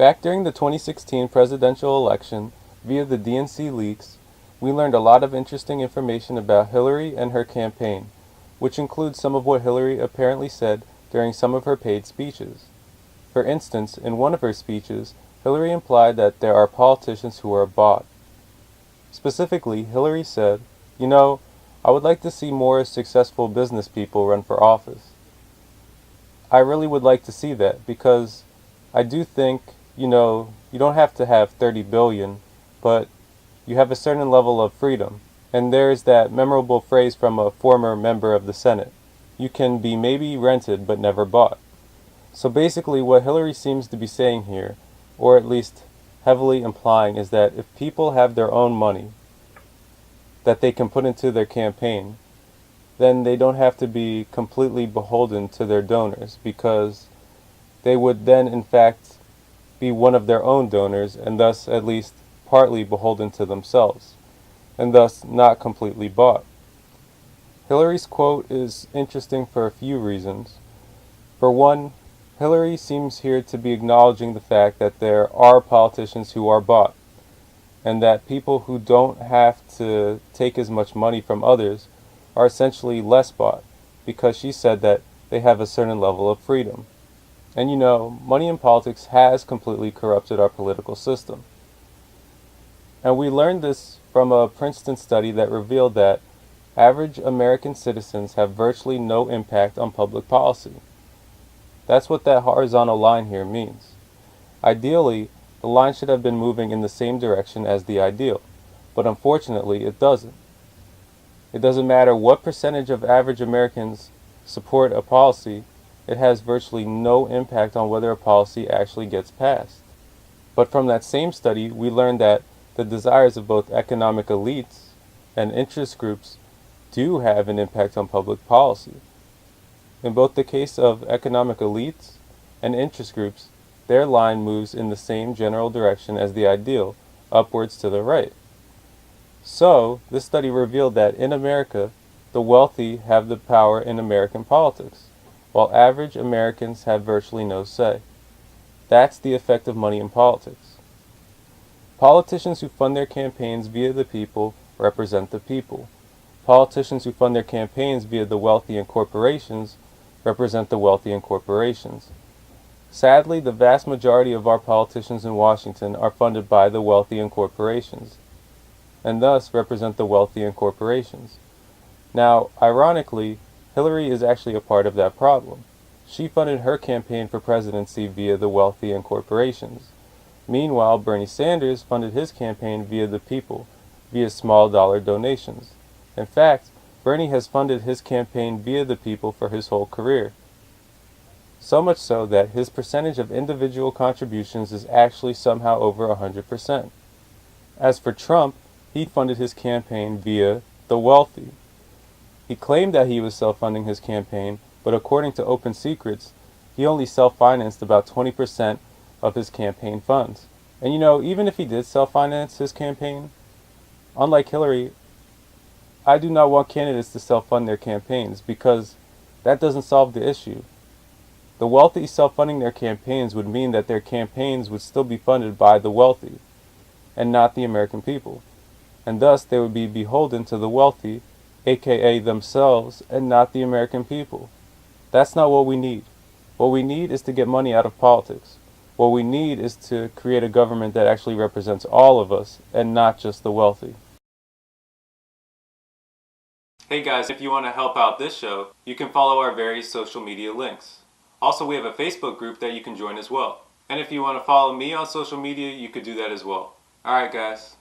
Back during the 2016 presidential election, via the DNC leaks, we learned a lot of interesting information about Hillary and her campaign, which includes some of what Hillary apparently said during some of her paid speeches. For instance, in one of her speeches, Hillary implied that there are politicians who are bought. Specifically, Hillary said, I would like to see more successful business people run for office. I really would like to see that because I do think, you don't have to have 30 billion, but you have a certain level of freedom. And there's that memorable phrase from a former member of the Senate. You can be maybe rented but never bought. So basically what Hillary seems to be saying here, or at least heavily implying, is that if people have their own money that they can put into their campaign, then they don't have to be completely beholden to their donors, because they would then in fact be one of their own donors and thus at least partly beholden to themselves, and thus not completely bought. Hillary's quote is interesting for a few reasons. For one, Hillary seems here to be acknowledging the fact that there are politicians who are bought, and that people who don't have to take as much money from others are essentially less bought, because she said that they have a certain level of freedom. And money in politics has completely corrupted our political system. And we learned this from a Princeton study that revealed that average American citizens have virtually no impact on public policy. That's what that horizontal line here means. Ideally, the line should have been moving in the same direction as the ideal, but unfortunately it doesn't. It doesn't matter what percentage of average Americans support a policy, it has virtually no impact on whether a policy actually gets passed. But from that same study, we learned that the desires of both economic elites and interest groups do have an impact on public policy. In both the case of economic elites and interest groups, their line moves in the same general direction as the ideal, upwards to the right. So, this study revealed that in America, the wealthy have the power in American politics, while average Americans have virtually no say. That's the effect of money in politics. Politicians who fund their campaigns via the people represent the people. Politicians who fund their campaigns via the wealthy and corporations represent the wealthy and corporations. Sadly, the vast majority of our politicians in Washington are funded by the wealthy and corporations, and thus represent the wealthy and corporations. Now, ironically, Hillary is actually a part of that problem. She funded her campaign for presidency via the wealthy and corporations. Meanwhile, Bernie Sanders funded his campaign via the people, via small dollar donations. In fact, Bernie has funded his campaign via the people for his whole career. So much so that his percentage of individual contributions is actually somehow over 100%. As for Trump, he funded his campaign via the wealthy. He claimed that he was self-funding his campaign, but according to Open Secrets, he only self-financed about 20% of his campaign funds. And even if he did self-finance his campaign, unlike Hillary, I do not want candidates to self-fund their campaigns, because that doesn't solve the issue. The wealthy self-funding their campaigns would mean that their campaigns would still be funded by the wealthy, and not the American people. And thus they would be beholden to the wealthy, aka themselves, and not the American people. That's not what we need. What we need is to get money out of politics. What we need is to create a government that actually represents all of us, and not just the wealthy. Hey guys, if you want to help out this show, you can follow our various social media links. Also, we have a Facebook group that you can join as well. And if you want to follow me on social media, you could do that as well. Alright guys.